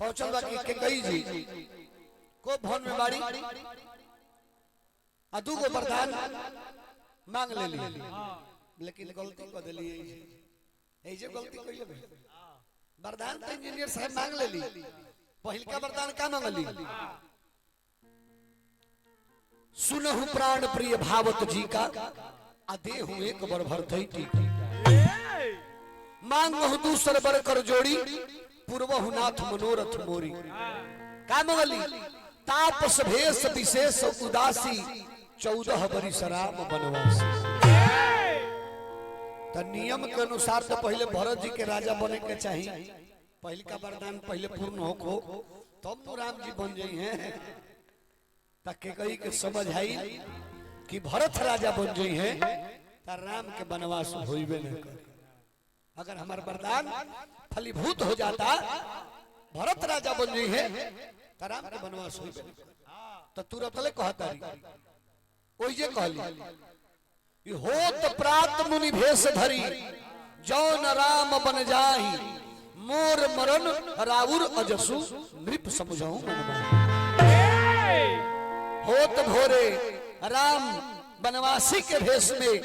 पहुंचल बा के कई जी को भवन में बाड़ी आ दू गो वरदान मांग लेली लेकिन गलती कर देली ए जे गलती कइले बे वरदान तो इंजीनियर साहब मांग लेली पहिल का वरदान का मांगली सुनहु प्राण प्रिय भावत जी का अदे हुए एक बर भर थई ठीक मांगहु दूसर बर कर जोड़ी पूर्वहु नाथ मनोरथ मोरी का मंगली तापस भेष विशेष उदासी 14 बरिस राम वनवासी। तो नियम के अनुसार तो पहले भरत जी के राजा बने के चाहिए पहले का वरदान पहले पूर्ण हो तब तो राम जी बन जाई हैं ताकि कहीं के समझ आई कि भरत राजा बन जाई हैं तो राम के वनवास होइबे न करे। अगर हमारा वरदान फलीभूत हो जाता भरत राजा बन जाई है तो राम के वनवास होइबे न करे। तो तुरंत ले कहता रही ओई जे कहली होत प्रात मुनि भेष धरी जौन राम बन जाही मोर मरण राउर अजसु नृप समझाऊं होत भोरे राम वनवासी के भेष में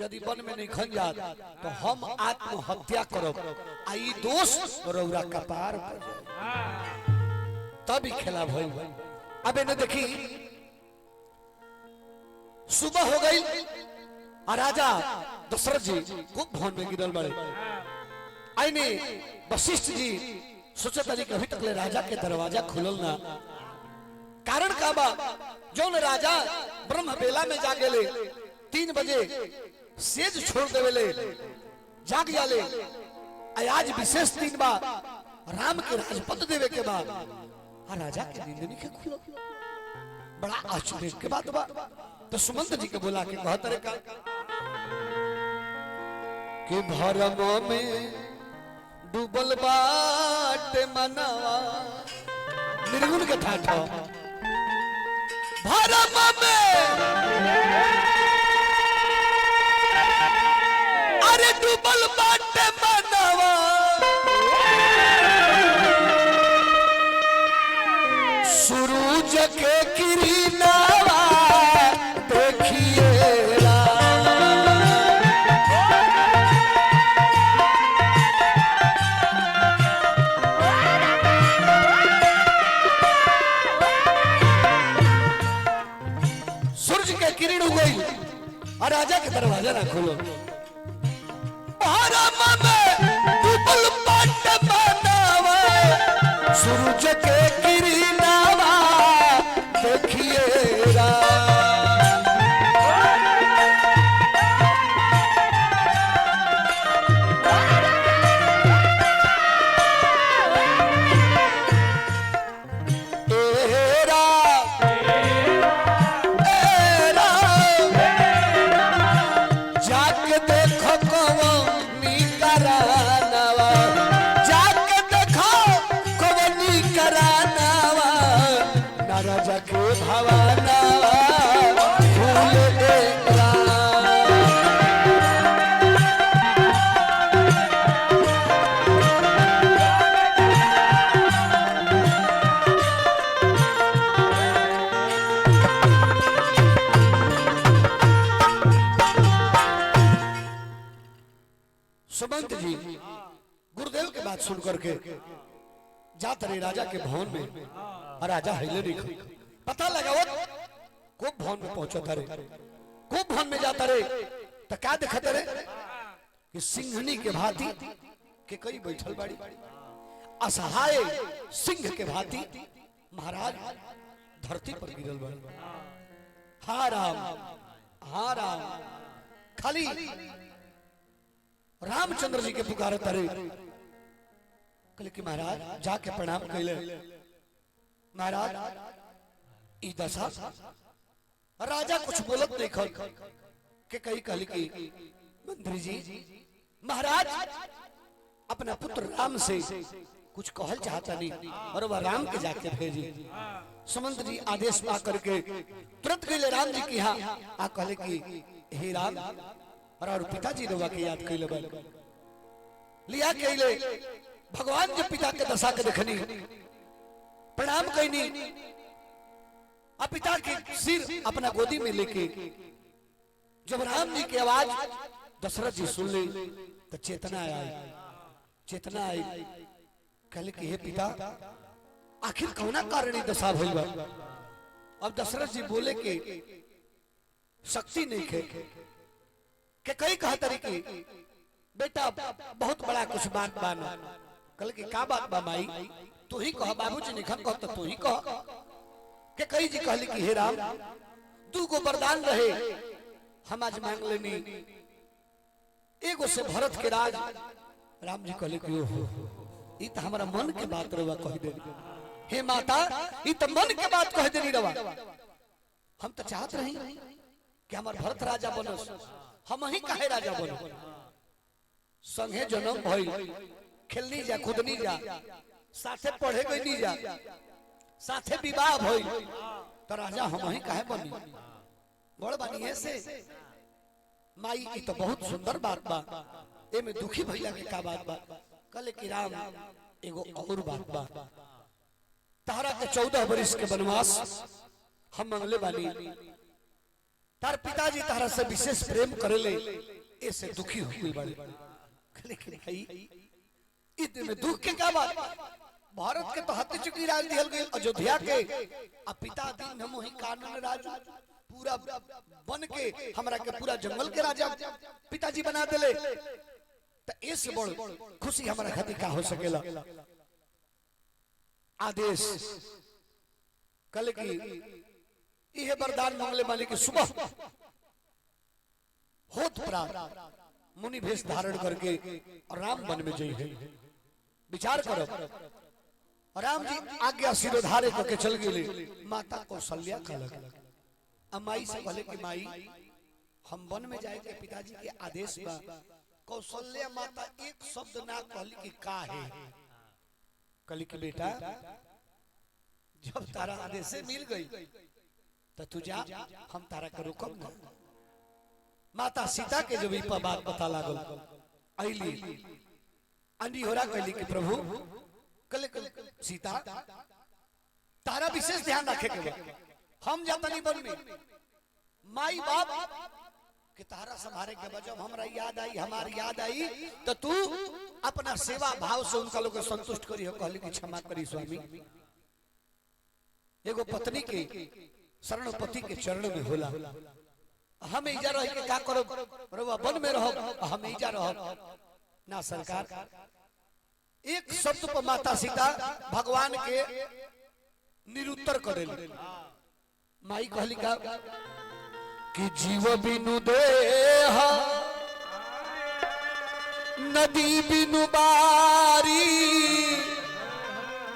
यदि वन में नहीं खन जात तो हम आत्महत्या करब आई दोष रौरा कपार पर तभी खेला भई। अब इन्हें देखी सुबह हो गई और राजा दशरथ जी खूब भवन में गिरल बड़े आईने वशिष्ठ जी सोचा था कि अभी तक ले राजा के दरवाजा खुलल ना कारण का बा जो राजा ब्रह्म बेला में जागे ले 3 बजे सेज छोड़ देवेले जाग जाले आज विशेष दिन बा राम के राजपद देवे के बाद राजा के नींद नहीं के खुलो बड़ा आश्चर्य के बात बा। तो सुमंत जी के बोला के कहत रे का कि भरम में डूबल बाट मनवा निर्गुण के ठाठ भरम में अरे डूबल बाट मनवा सूरज के किरनावा राजा के दरवाजा ना खोलो सूरज के किरनावा देखिए सुमंत जी गुरुदेव के बात सुन करके जात रहे राजा के भवन में और राजा हिले नहीं पता लगा वो खूब भवन में पहुंचा था रे खूब भवन में जाता रे तो क्या दिखाते रे कि सिंहनी के भांति के कई बैठल बाड़ी असहाय सिंह के भांति महाराज धरती पर गिरल बाड़ी हाँ राम खाली रामचंद्र जी के पुकार तारे कहले कि महाराज जाके प्रणाम कैले महाराज ई दशा राजा कुछ बोलत नहीं खल के कही कहली कि मंत्री जी महाराज अपना पुत्र राम से कुछ कहल चाहता नहीं और वह राम के जाके भेजी। सुमंत जी आदेश पा करके तुरंत गए राम जी की हाँ आ कहले कि हे राम और पिताजी रवा के याद कैले लिया कैले भगवान जब पिता के दशा के देखनी प्रणाम कैनी अब पिता के सिर अपना गोदी में लेके जब राम जी की आवाज दशरथ जी सुन ली तो चेतना आई कहले कि हे पिता आखिर कौना कारण दशा भइल बा। अब दशरथ जी बोले के शक्ति नहीं के कई कहा तरीके बेटा बहुत बड़ा कुछ बात बाना कल की का बात बा माई तू ही कह बाबूजी ने कह तो तू ही कह के कई जी कहली कि हे राम दू गो वरदान रहे हम आज मांग लेनी एगो से भरत के राज राम जी कहले कि ओहो ई त हमारा मन के बात रवा कह दे हे माता ई त मन के बात कह देनी रवा हम तो चाहत रही कि हमार भरत राजा बनस हम ही काहे राजा बनो संगे जन्म भइल खेलनी जा कूदनी जा साथे पढ़े गई जा साथे विवाह भइल तो राजा हम ही काहे बनी बड़ बानी ऐसे माई की तो बहुत सुंदर बात बा ए में दुखी भइला के का बात बा कल की राम एगो और बात बा तारा के 14 वर्ष के वनवास हम मंगले बानी तार पिताजी तारा से विशेष प्रेम करेले ऐसे दुखी हो गई बड़े लेकिन भाई इतने में दुख के क्या बात भारत के तो हत्या चुकी राज दिहल गई अयोध्या के अब पिता दिन हम ही कानून राज पूरा बन के हमरा के पूरा जंगल के राजा पिताजी बना देले तो इस बड़ खुशी हमारा खातिर का हो सकेला आदेश कल की यह वरदान मांगले माली की सुबह होत प्रात मुनि भेष धारण करके और राम वन में जई है विचार करो राम जी आज्ञा सिरोधारे करके चल गए माता कौशल्या का लगे अमाई से बोले कि माई हम वन में जाए के पिताजी के आदेश बा कौशल्या माता एक शब्द ना कहली कि का है कहली कि बेटा जब तारा आदेश से मिल गई तो तू जा हम तारा के रोकब ना माता सीता के जब इपा बात पता लागल आईली अंडी होरा कहली कि प्रभु कल सीता तारा विशेष ध्यान रखे के हम जाता नहीं बन में माई बाप के तारा संभारे के बजब हमरा याद आई हमारी याद आई तो तू अपना सेवा भाव से उनका लोग संतुष्ट करी हो कहली कि क्षमा करी स्वामी एगो पत्नी के शरण पति के चरण में होला हम इजा रह के का करो रवा वन में रहो हम इजा रहो ना सरकार एक शब्द पर माता सीता भगवान के निरुत्तर करेली माई कहली का कि जीव बिनु देह नदी बिनु बारी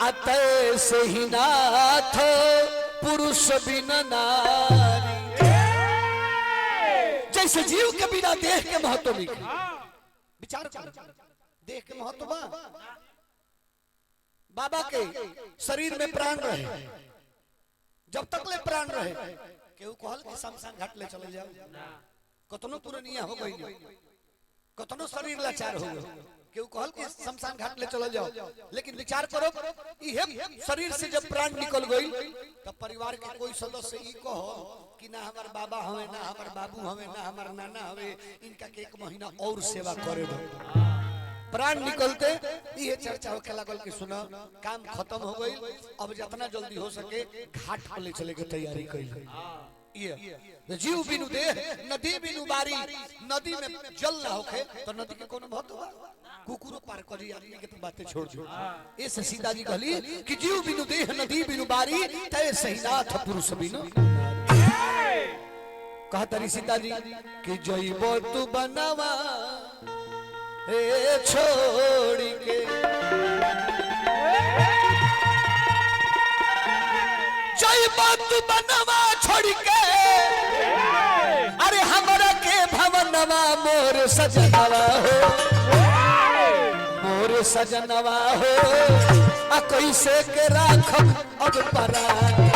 अतः से ही नाथ पुरुष बिन नारी जैसे जीव के बिना देह के महत्व नहीं विचार करो देह के महत्व बाबा के शरीर में प्राण रहे जब तक ले प्राण रहे केहू कहल कि शमशान घाट ले चले जाओ कतनो पुरनिया हो गई कतनो शरीर लाचार हो गई केहू कहल कि शमशान घाट ले चले जाओ लेकिन विचार करो ये शरीर से जब प्राण निकल गई तब परिवार के कोई सदस्य ई कहो कि ना हमार बाबा हवे ना हमार बाबू हवे ना हमार नाना हवे इनका के 1 महीना और सेवा करे दो प्राण निकलते ये चर्चा होके लागल कि सुना काम खत्म हो गई अब जितना जल्दी हो सके घाट पर ले चले के तैयारी कइल ये जीव बिनु देह नदी बिनु बारी नदी में जल ना होखे तो नदी के कोनो महत्व बा कुकुरो पार करी आदमी के तो बातें छोड़ दो ऐसे सीता जी कहली कि जीव बिनु देह नदी बिनु बारी तय सहीनाथ पुरुष बिनु कहतरी सीता जी कि जइबो तू बनवा ए छोड़ के जइबो तू बनवा छोड़ के अरे हमरा के भवनवा मोर सजनवा हो मोर सजनवा हो आ कैसे के राखब अब परान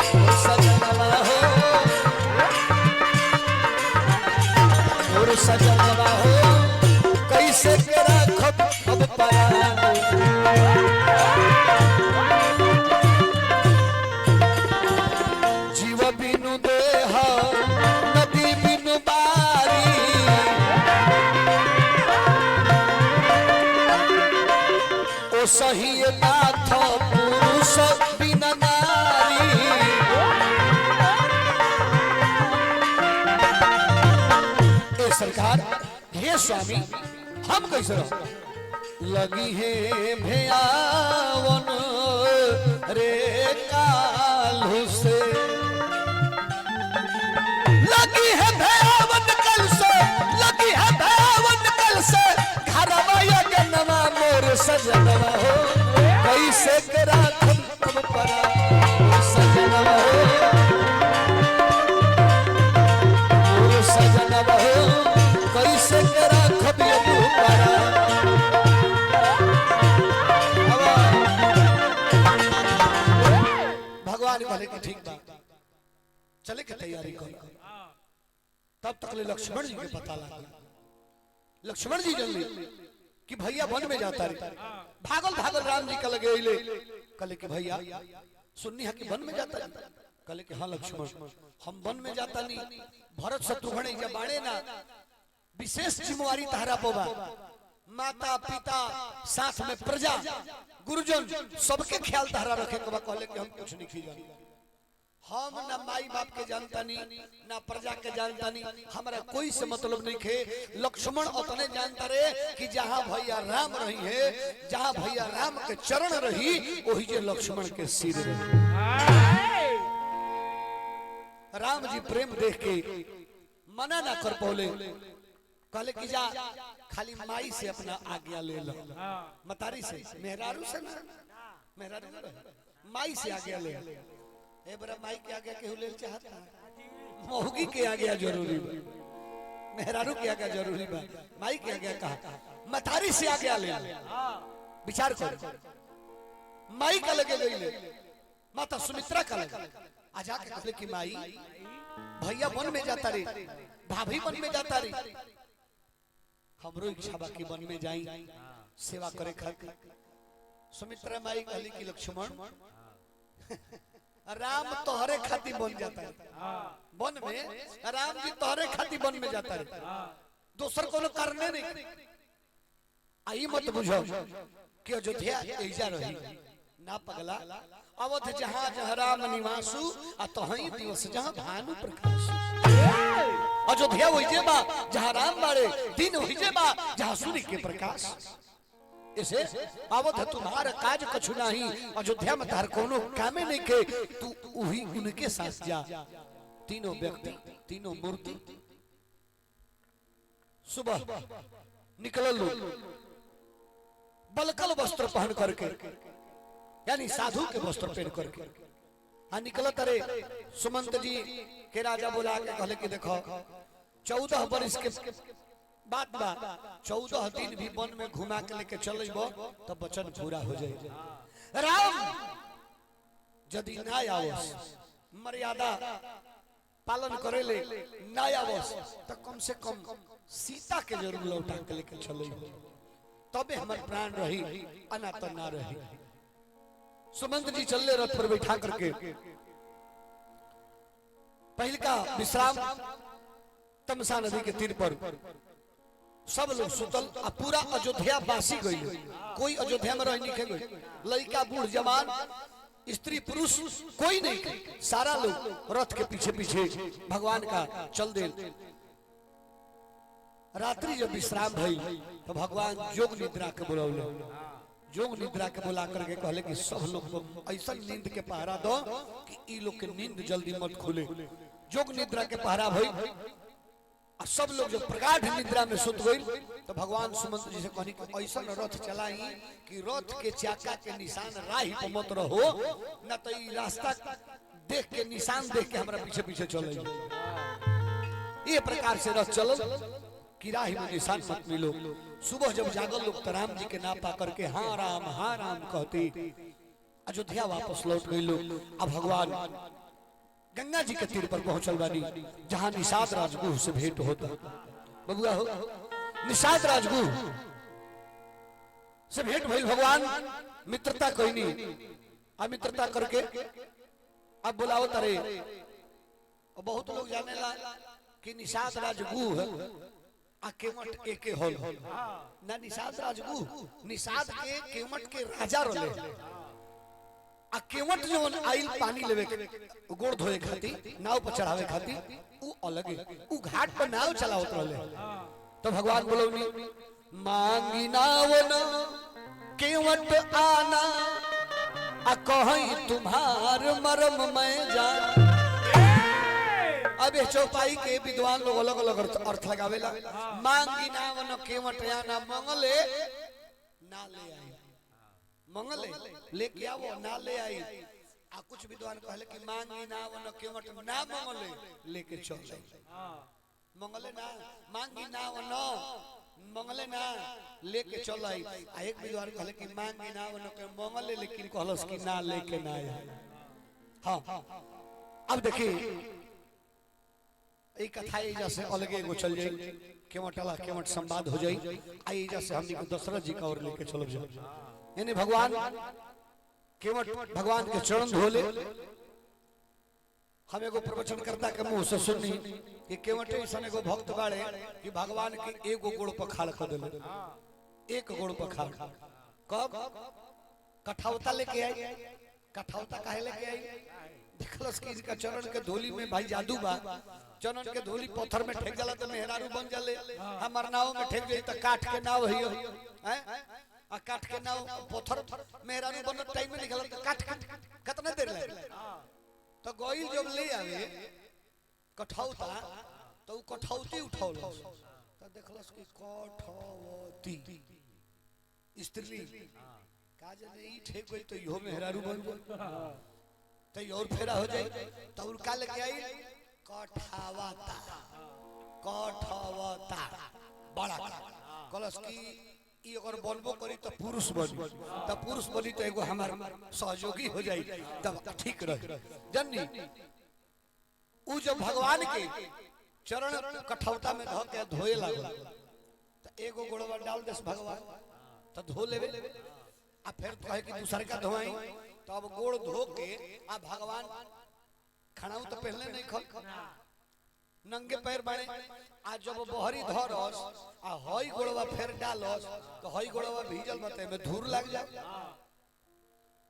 सजनवा हो मोर सजनवा हो कैसे के राखब अब परान पुरुष बिना नारी। ए सरकार, हे स्वामी, हम कैसे रहो? लगी है भयावन रे कालू से, लगी है भयावन कल से, लगी है भयावन कल से, घरवा यज्ञवा मोर सजनवा हो, कैसे करा तुम परा सजनवा हो, मोर सजनवा हो, कैसे करा खबियू परा। भगवान बोले कि ठीक बात, चले के तैयारी करो। तब तक ले लक्ष्मण जी के पता लगा। लक्ष्मण जी जल्दी कि भैया वन में जाता रही, भागल भागल राम जी का लगे ले, कले कि भैया सुननी है कि वन में जाता रही, कले कि हाँ लक्ष्मण हम वन में जाता नहीं, भरत शत्रुघ्न जब बाड़े ना, विशेष जिम्मेवारी तहरा पोबा, माता पिता साथ में प्रजा गुरुजन सबके ख्याल तहरा रखे के बा। कहले कि हम कुछ नहीं खींच, हम ना माई बाप के जानता नहीं, ना प्रजा के जानता नहीं, हमारा कोई से मतलब नहीं खे। लक्ष्मण उतने जानता रहे कि जहां भैया राम रही है, जहां भैया राम के चरण रही, वही जे लक्ष्मण के सिर रही। राम जी प्रेम देख के मना ना कर पौले, कहले कि जा खाली माई से अपना आज्ञा ले लो, मतारी से, मेहरारू से ना, मेहरारू माई से आज्ञा ले। ए बरा माई के आगे केहू ले चाहता, मौगी के आगे जरूरी बा, मेहरारू के आगे जरूरी बा, माई के आगे कहा, मतारी से आगे ले। विचार करो, माई का लगे गई ले, माता सुमित्रा का लगे, आ जाके कहले कि माई भैया वन में जाता रे, भाभी वन में जाता रे, हमरो इच्छा बा कि वन में जाई सेवा करे खातिर। सुमित्रा माई कहली कि लक्ष्मण राम तोहरे खातिर बन जाता है, वन में राम जी तोहरे खातिर वन में जाता है, दोसर कोनो कारण नहीं। आई मत बुझो कि अयोध्या ऐजा रही ना पगला, अवध जहां जहां राम निवासु आ तोहई दिवस जहां भानु प्रकाश। अयोध्या वही बा जहां राम बाड़े, दिन वही बा जहां सूर्य के प्रकाश। इसे अवध तुम्हारा काज कछु नहीं, अयोध्या में तार कोनो कामे नहीं के, तू वही उनके साथ जा। तीनों व्यक्ति, तीनों मूर्ति सुबह निकल लो, बलकल वस्त्र पहन करके, यानी साधु के वस्त्र पहन करके आ निकलत रे। सुमंत जी के राजा बोला के कहले कि देखो 14 वर्ष के बात बा, 14 दिन भी वन में घुमा के लेके चलेबो तो वचन पूरा हो जाए। राम यदि ना आवस, मर्यादा पालन करे ले ना आवस, तो कम से कम सीता के जरूर लौटा के लेके चलेबो, तबे हमर प्राण रही, अना तो ना रही। सुमंत जी चलले रथ पर बैठा करके, पहले का विश्राम तमसा नदी के तीर पर सब लोग सुतल, आ पूरा अयोध्या बासी गई, कोई अयोध्या में रह नहीं गई, लड़का बूढ़ जवान स्त्री पुरुष कोई नहीं, सारा लोग रथ के पीछे पीछे भगवान का चल दे। रात्रि जब विश्राम भई तो भगवान जोग निद्रा के बुलावले, जोग निद्रा के बुला करके कहले कि सब लोग को ऐसा नींद के पहरा दो कि ई लोग के नींद जल्दी मत खुले। जोग निद्रा के पहरा भई, सब लोग जब प्रगाढ़ निद्रा में सुत गई तो भगवान सुमंत जी से कहनी कि ऐसा रथ चलाई कि रथ के चाका के निशान राही पर मत रहो, न तो ई रास्ता देख के निशान देख के हमरा पीछे पीछे चले। ये प्रकार से रथ चलल कि राही में निशान मत मिलो। सुबह जब जागल लोग तो राम जी के ना पा करके हाँ राम कहते अयोध्या वापस लौट गई लोग। अब भगवान गंगा जी के तीर पर पहुंचल बानी, जहां निषाद राजगुह से भेंट होता। बबुआ हो, निषाद राजगुह से भेंट भइल, भगवान मित्रता कोई नहीं, अब मित्रता करके अब बुलाओ तारे। और बहुत लोग जाने ला कि निषाद राजगुह आ केवट एके होल ना। निषाद राजगुह निषाद के केवट के राजा रहे, आ केवट जोन आइल पानी लेवे गोड़ धोए खाती नाव पर चढ़ावे खाती उ अलग उ घाट पर नाव चलावत रहले। तो भगवान बोलौनी मांगी नाव न केवट आना आ कहीं तुम्हार मरम मैं जान। अब चौपाई के विद्वान लोग अलग अलग अर्थ लगावेला। मांगी नाव न केवट आना मंगले ना ले आई, मंगले लेके आवो ना ले आई। आ कुछ विद्वान कहले कि मांगी नाव न केवट ना मंगले लेके चल आई। मंगले ना मांगी नाव न मंगले ना लेके चल आई। आ एक विद्वान कहले कि मांगी नाव न के मंगले लेकिन कहलस कि ना लेके ना आई। हां अब देखिए एक कथा एजा से अलगे एगो चल जाई, केवटला केवट संवाद हो जाई। आई एजा से हमनी को दशरथ जी का और लेके चलब जाए। यानी भगवान केवट भगवान के चरण धोले। हम एगो प्रवचनकर्ता के मुंह से सुनी कि केवटे ऐसा एगो भक्त बाड़े कि भगवान के एगो गोड़ पर खाड़ कर देले, एक गोड़ पर खाड़। कब कठौता लेके आई, कठौता काहे लेके आई? देखलस कि इसका चरण के धूली में भाई जादू बा। चरण के धूली पत्थर में ठेक जाला तो मेहरारू बन जाले। हमर नाव में ठेक जाई तो काठ के नाव हियो हैं आ काठ के नाव पत्थर मेहरारू बन टाइम में निकल तो काठ कितना देर लगे। तो गोइल जब ले आवे कठौता तो उ कठौती उठौल तो देखलस कि कठौती स्त्री का जने ई ठेक गई तो इहो मेहरारू बन जाए तो और फेरा हो जाए। तो उनका लेके आई कठावता, कठवता बड़ा कलश की ई अगर बनबो करी तो पुरुष बनी, तब पुरुष बनी तो एगो हमार सहयोगी हो जाई तब ठीक रहे। जन्नी उ जब भगवान के चरण कठौता में धो के धोए लागल तो एगो गोड़वा डाल देस भगवान तो धो लेवे। आ फिर कहे कि दूसरे का धोई तो अब गोड़ धो के आ भगवान खड़ाऊ तो पहले नहीं खल नंगे पैर बाड़े। आ जब बहरी धरस आ हई गोड़वा फिर डालस तो हई गोड़वा भीजल मते में धूर लग जाए।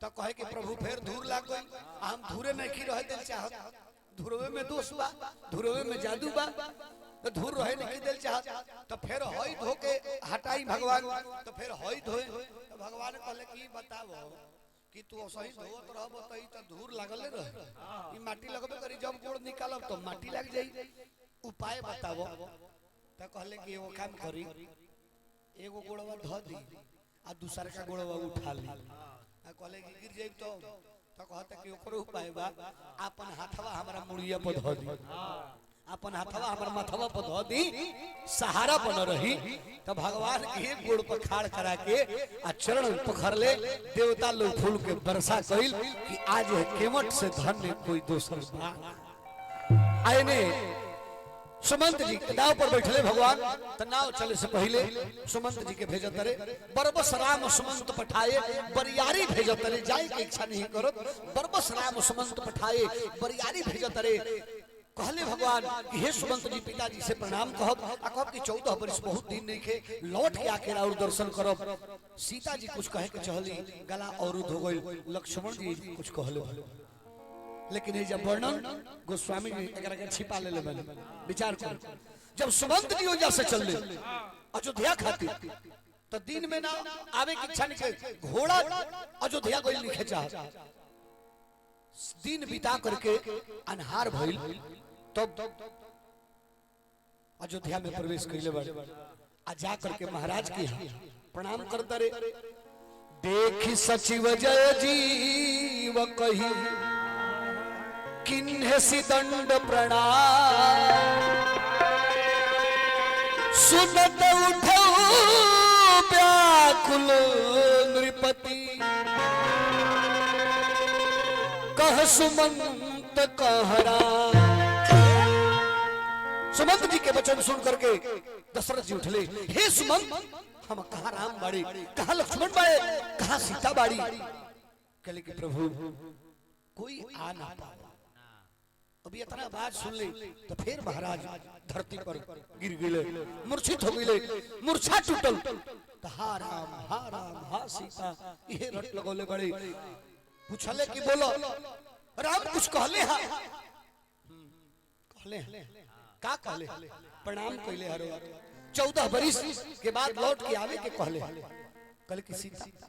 तो कहे कि प्रभु फिर धूर लग गई। हम धूरे नहीं खी रहे दिल चाहत, धुरवे में दोष बा, धुरवे में जादू बा, तो धूर रहे नहीं दिल चाहत। तो फिर हई धो के हटाई भगवान तो फिर हई धोए। तो भगवान कहले कि बताओ कि तू सही धोत रहब त ई त धूर लागले रह, ई माटी लगबे करी, जब गोड़ निकालब तो माटी लग जाई, उपाय बताओ। त कहले कि एगो काम करी, एगो गोड़वा ध दी आ दूसरा का गोड़वा उठा ली। आ कहले कि गिर जाई तो कहते कि ओकरो उपाय बा, अपन हाथवा हमरा मुड़िया पर ध दी, अपन हाथवा हमर माथवा पर ध दी, सहारा बन रही। तो भगवान के गोड़ पर खाड़ करा के आ चरण पकड़ ले। देवता लोग फूल के वर्षा कइल कि आज है केवट से धन्य कोई दोसर बा। आइने सुमंत जी नाव पर बैठले भगवान। तो नाव चले से पहले सुमंत जी के भेजत रे बरबस राम सुमंत पठाए बरियारी भेजत रे। जाए के इच्छा नहीं करत, बरबस राम सुमंत पठाए बरियारी भेजत रे। कहले भगवान कि हे सुमंत जी पिताजी से प्रणाम कहब आ कहब कि 14 वर्ष बहुत दिन नहीं खे, लौट के आके और दर्शन करब। सीता जी कुछ कहे के चहली, गला अवरुद्ध हो गई। लक्ष्मण जी कुछ कहले लेकिन ये जब वर्णन गोस्वामी जी एकरा के छिपा ले बने विचार कर। जब सुमंत जी ओजा से चल ले अयोध्या खातिर तो दिन में ना आवे की इच्छा नहीं के, घोड़ा अयोध्या कोई लिखे चाह। दिन बिता करके अनहार भइल तब अयोध्या में प्रवेश कइले बाड़े। आ जा करके महाराज के प्रणाम करता रे। देखी सचिव जय जीव कही किन्हे सी दंड प्रणाम, सुनत उठो व्याकुल नृपति, कह सुमंत कहरा। सुमंत जी के वचन सुन करके दशरथ जी उठले, हे सुमंत हम कहाँ राम बाड़ी, कहाँ लक्ष्मण बाड़े, कहाँ सीता बाड़ी। कहले कि प्रभु कोई आ ना पावा। अभी इतना आवाज सुन ले तो फिर महाराज धरती पर गिर गए, मूर्छित हो गए, मूर्छा टूटल। तो हा राम हा सीता ये रट लगोले बड़े। पूछले कि बोलो राम कुछ कहले हा कहले का कहले प्रणाम कइले हरो 14 बरिस के बाद लौट के आवे के कहले कि सीता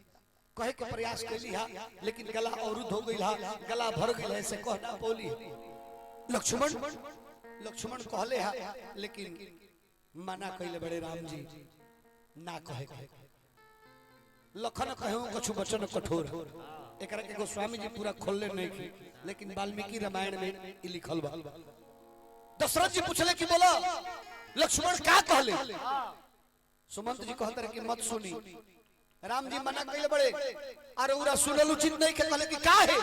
कहे के प्रयास कैली हा लेकिन गला अवरुद्ध हो गई हा गला भर गई से कहना बोली लक्ष्मण कहले हा लेकिन मना कइले बड़े राम जी ना कहे लखन कहूं कुछ वचन कठोर एकरा के गोस्वामी जी पूरा खोलले नहीं की लेकिन वाल्मीकि रामायण में ई लिखल बा दशरथ जी पूछले कि बोला लक्ष्मण का कहले सुमंत जी कहते रहे कि मत सुनी राम जी मना कइले बड़े अरे उरा सुनल उचित नहीं के कहले कि का है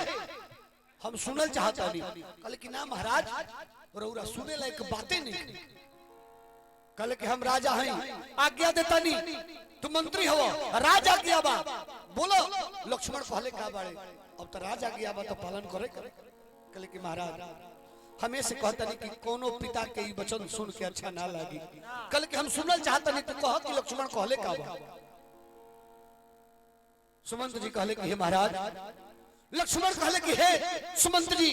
हम सुनल चाहता नहीं कहले कि ना महाराज उरा सुने लायक बातें नहीं कहले कि हम राजा हैं आज्ञा देता नहीं तू मंत्री हो राज आज्ञा बा बोलो लक्ष्मण कहले का बाड़े अब तो राज आज्ञा बा तो पालन करे कहले कि महाराज हमें से कहता नहीं कि कोनो पिता के ई वचन सुन के अच्छा ना लागी कहले कि हम सुनल चाहता नहीं तो कह कि लक्ष्मण कहले का बा सुमंत जी कहले कि हे महाराज लक्ष्मण कहले कि हे सुमंत जी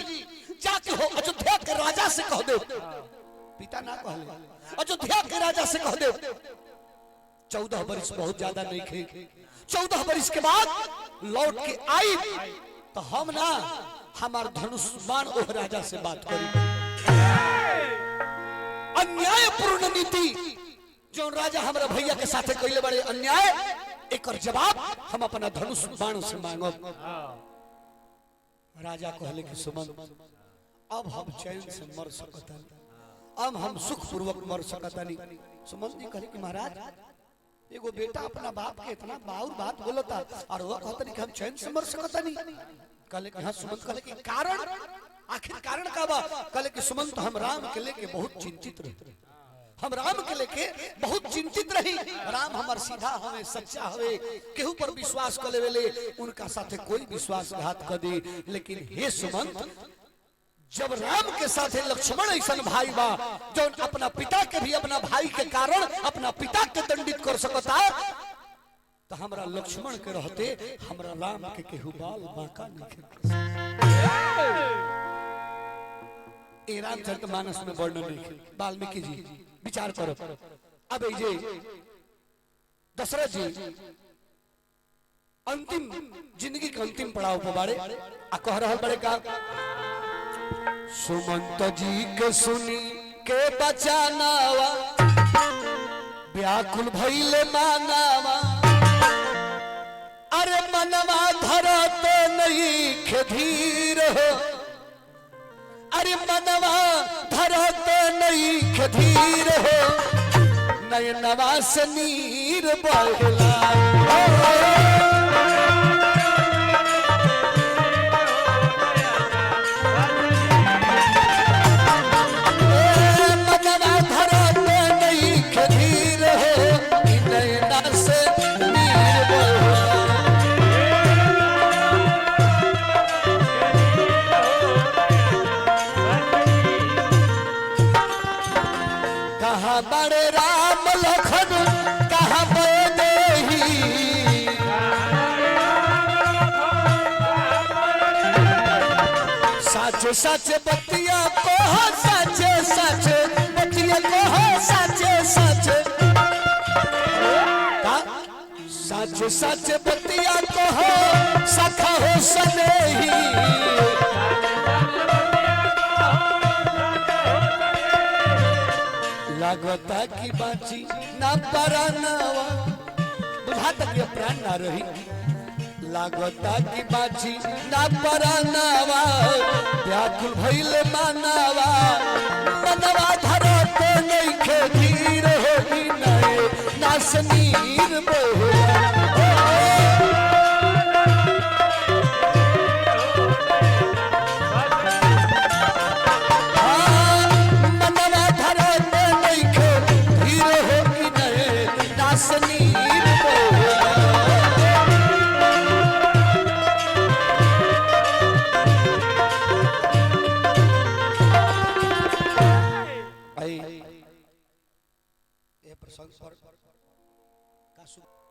जाके हो अयोध्या के राजा से कह दो पिता ना कहले अयोध्या के राजा से कह दो 14 बरिस बहुत ज्यादा नहीं खे 14 बरिस के बाद लौट के आई तो हम ना हमार धनुष बाण ओह राजा से बात करी अन्यायपूर्ण नीति जो राजा हमारा भैया के साथे कइले बड़े अन्याय एकर जवाब हम अपना धनुष बाण से मांगब राजा कहले कि सुमंत अब हम चैन से मर सकता अब हम सुख पूर्वक मर सकता नहीं सुमंत जी कहले कि महाराज एगो बेटा अपना बाप के इतना बाउर बात बोलता और वो कहता नहीं कि हम चैन से मर सकता नहीं कहले कि हाँ सुमंत कहले कि कारण आखिर कारण का बा कहले कि सुमंत हम राम के लेके बहुत चिंतित रहे हम राम के लेके बहुत चिंतित रही राम हमार सीधा हमें सच्चा हवे केहू पर विश्वास कर लेवेले उनका साथे कोई विश्वासघात कर दे लेकिन हे सुमंत जब राम के साथ लक्ष्मण ऐसा भाई बा जो अपना पिता के भी अपना भाई के कारण अपना पिता के दंडित कर सकता तो हमरा लक्ष्मण के रहते हमरा राम के केहू बाल बांका नहीं ए रामचरितमानस में वर्णन नहीं वाल्मीकि जी विचार करो अब ये दशरथ जी अंतिम जिंदगी के अंतिम पड़ाव पर बाड़े आ कह रहा बड़े का सुमंत जी के सुनी के बचानावा व्याकुल भइले मानावा अरे मनवा धरत नहीं खधीर हो अरे मनवा धरत नहीं खधीर हो नयनवा से नीर बहला बड़े राम लखन कहाँ सच सच बतिया को सच सच बतिया को सच सच सच सच बतिया को सखा हो सनेही लागता की बाची ना परानावा बुझा तक ये प्राण ना रही लागता की बाची ना परानावा व्याकुल भइले मानावा मनवा धरत नहीं खधीर होई नए नासनीर बोला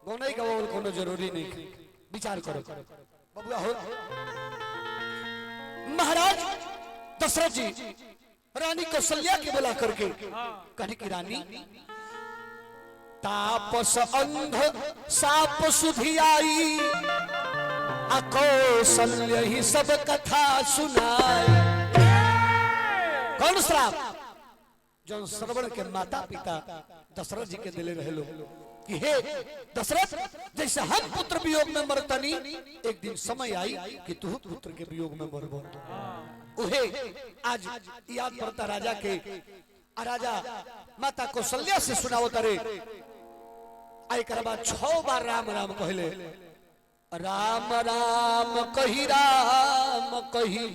जरूरी नहीं विचार करो बबुआ हो दशरथ जी रानी कौशल्या के बुला करके कहने की रानी तापस अंध साप सुधियाई कौशल्य ही सब कथा सुनाई। कौन श्राप जो श्रवण के माता पिता दशरथ जी के दिले रहे लोग कि हे दशरथ जैसे हम पुत्र वियोग में मरतनी एक दिन समय आई कि तू पुत्र के वियोग में मरबो। उहे आज याद पड़ता राजा के राजा माता कौशल्या से सुनाओ तरे आई कर बाद 6 बार राम राम कहले राम राम कही राम कही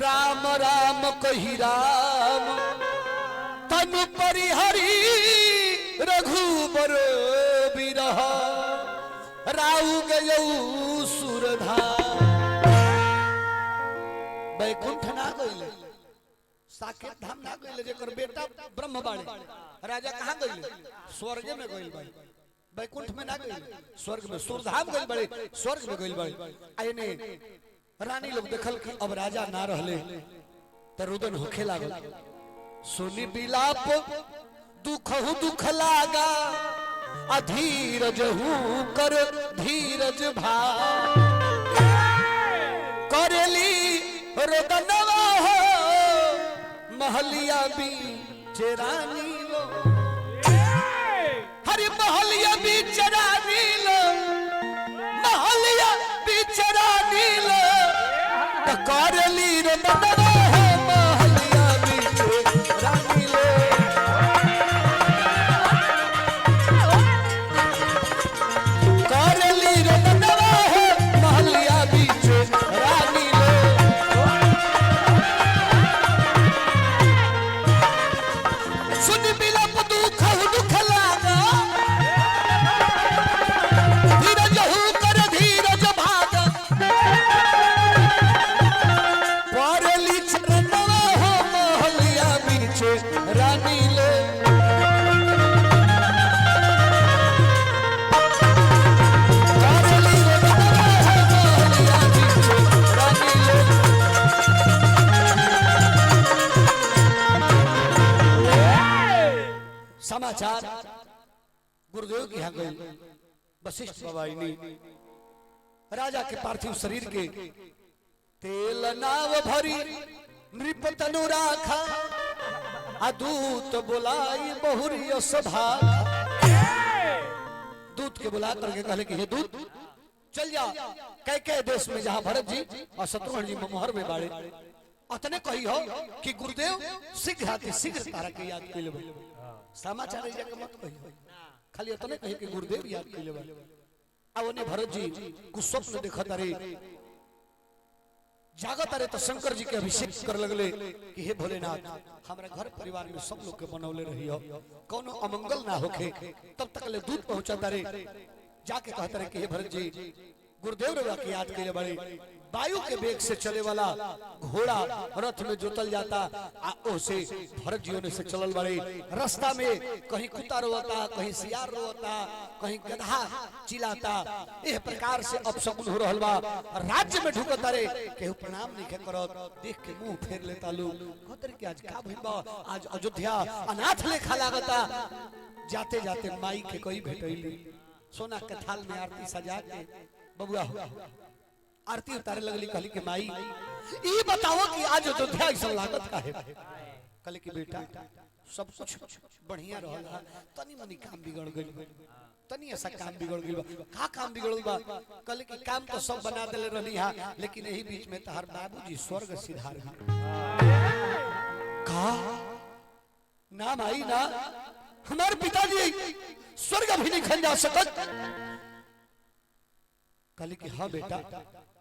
राम राम कही राम तनु परिहरी रघुबर बिरह राउ गयौ सुरधाम। बैकुंठ ना गइले साकेत धाम ना गइले जेकर बेटा ब्रह्म बाड़े राजा कहां गइले स्वर्ग में गइल बाड़े बैकुंठ में ना गइले स्वर्ग में सुरधाम गइल बाड़े स्वर्ग में गइल बाड़े। आइने रानी लोग देखल कि अब राजा ना रहले त रुदन होखे लागल सुनी बिलाप दुख हु दुख लागा अधीरज हूं कर धीरज भा करेली रोदनवा हो महलिया बीच रानी लो हरि महलिया बीच रानी लो महलिया बीच रानी लो करेली रोदनवा हो महलिया बीच रानी लो करेली रोदनवा हो महलिया बीच रानी लो। सुन बिलप दुख दुख लागा धीरज हूं कर धीरज भाग परली चरणवा हो महलिया बीच रानी लो करली रोदनवा हो महलिया बीच रानी लो। समाचार गुरुदेव के यहाँ गए वशिष्ठ बाबाई राजा के पार्थिव शरीर के तेल नाव भरी नृप तनु राखा अदूत बुलाई बहुरी सभा। दूत के बुला करके कहले कि हे दूत चल जा कह देश में जहाँ भरत जी और शत्रुघ्न जी मोहर में बाड़े अतने कही हो कि गुरुदेव शीघ्र आते शीघ्र तारा के याद कैले समाचार मत कही खाली इतने कही कि गुरुदेव याद कैले आवने भरत जी कुछ स्वप्न देखत रे जागत रे तो शंकर जी के अभिषेक कर लगले कि हे भोलेनाथ हमरा घर परिवार में सब लोग के बनौले रही हो कोनो अमंगल ना होखे तब तक ले दूध पहुंचाता रे जाके कहता रे कि हे भरत जी गुरुदेव रे के याद कैले बड़े वायु के वेग से चले वाला घोड़ा रथ में जोतल जाता ओसे भरत जी ने से चलल बड़े रास्ता में कहीं कुत्ता रोता कहीं सियार रोता कहीं गधा चिल्लाता इस प्रकार से अपशकुन हो रहल बा राज्य में ढुकता रे केहू प्रणाम नहीं करत देख के मुंह फेर लेता लोग कहतर के आज का भइल बा आज अयोध्या अनाथ लेखा लागता। जाते जाते माई के कोई भेटैली सोना के थाल में आरती सजा के बबुआ आरती उतारे लगली कहली कि माई ई बताओ कि आज अयोध्या ऐसा लागत का है कहले कि बेटा सब कुछ बढ़िया रहला तनी मनी काम बिगड़ गइल तनी ऐसा काम बिगड़ गइल का काम बिगड़ल बा कहले कि काम तो सब बना देले रहली हां लेकिन यही बीच में तहार बाबूजी स्वर्ग सिधार गए का ना माई ना हमारे पिताजी स्वर्ग भी नहीं खन जा सकत कहले कि हां बेटा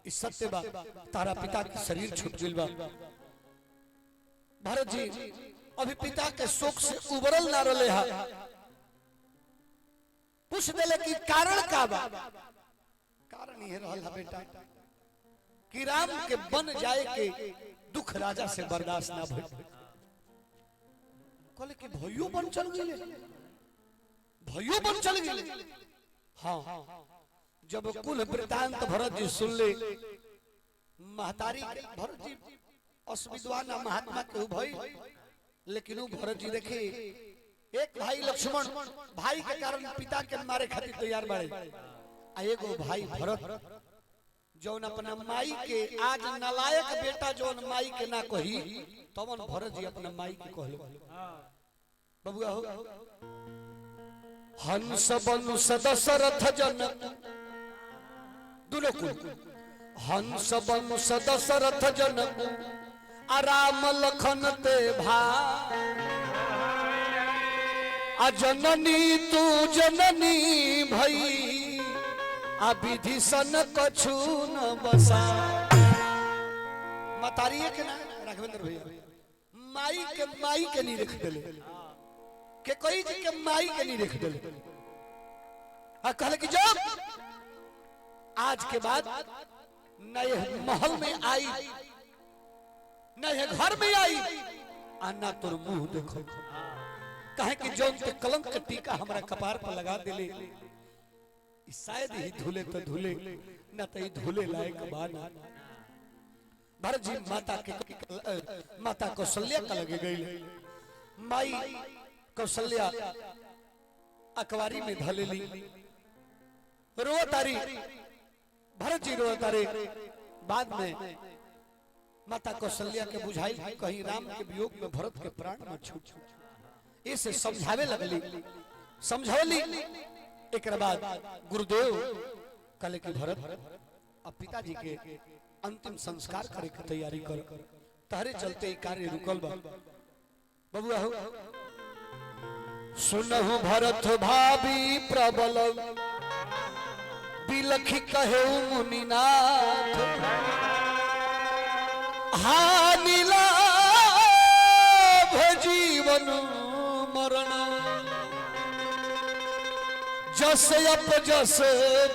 इस सत्य बा तारा पिता के शरीर छूट गइल बा भरत जी अभी पिता के शोक से उबरल ना रहले हा पूछ देले कि कारण का बा कारण ये रहल हा बेटा कि राम के बन जाए के दुख राजा से बर्दाश्त ना भइल कहले कि भयो बन चल गइले हां जब कुल वृतांत भरत जी सुन ले महतारी भरत जी असविद्वान महात्मा के भई, लेकिन वो भरत जी देखे एक भाई लक्ष्मण भाई के कारण पिता के मारे खातिर तैयार बाड़े, आ एगो भाई भरत जौन अपना माई के आज नालायक बेटा जौन माई के ना कही तवन भरत जी अपना माई के कहलो बबुआ हो। हंस वंश दशरथ जनक दुनो कुल, हंस वंश दशरथ जनक राम लखन ते भाई, जननी तू जननी भई विधि सन कछु न बसा। मतारी के ना राघवेंद्र भैया माई के नहीं रख दिले के कोई जी के माई के नहीं रख दिले, कहले कि जब आज के बाद नए महल में आई नए घर में आई अन्ना तोर मुंह देखो, कहे कि जौन ते कलंक के टीका हमरा कपार पर लगा दिले शायद ही धुले तो धुले न तो ही धुले लायक बाना। भरत जी माता कौशल्या का लगे गई, माई कौशल्या अकवारी में धलेली रो तारी, भरत जी रो तारे। बाद में माता कौशल्या के बुझाई कहीं राम के वियोग में भरत के प्राण न छूट, इसे समझावे लगली समझौली। एक बाद गुरुदेव कहले कि भरत अब पिताजी के अंतिम संस्कार करे के तैयारी कर, तारे चलते कार्य रुकल बा बबुआ हो। सुनहु भरत भाभी प्रबल बिलखी कहे मुनिनाथ, हानि लाभ जीवन मरण, जस अपजस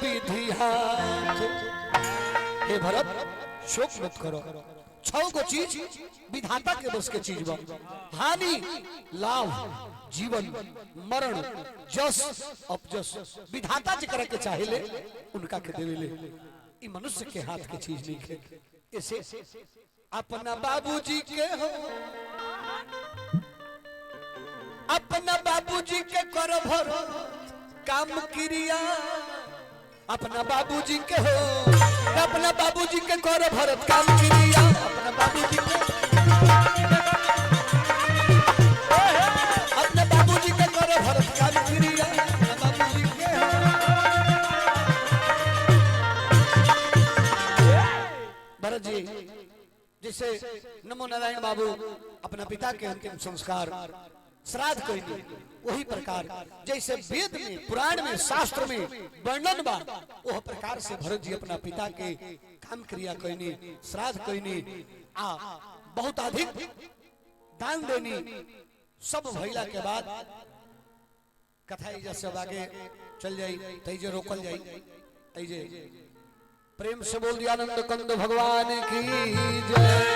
विधि हाथ। हे भरत शोक मत करो, छौ गो चीज विधाता के बस के चीज बा, हानि लाभ जीवन मरण जस अपजस विधाता जेकरा के चाहेले उनका के देवेले, ई मनुष्य के हाथ के चीज नहीं है। ऐसे अपना बाबूजी के हो अपना बाबूजी के कर भर काम क्रिया, अपना बाबूजी के हो अपना बाबूजी के कर भरत काम क्रिया, अपना बाबूजी के अपने बाबूजी के कर भरत काम क्रिया, अपना बाबूजी के भरत जी जैसे नमो नारायण बाबू अपना पिता के अंतिम संस्कार श्राद्ध कइनी, वही प्रकार जैसे वेद में पुराण में शास्त्र में वर्णन बा वह प्रकार से भरत जी अपना पिता के काम क्रिया कइनी श्राद्ध कइनी आ बहुत अधिक दान देनी। सब भइला के बाद कथा जैसे आगे चल जाई तैजे रोकल जाई, तैजे प्रेम से बोल दिया आनंद कंद भगवान की जय।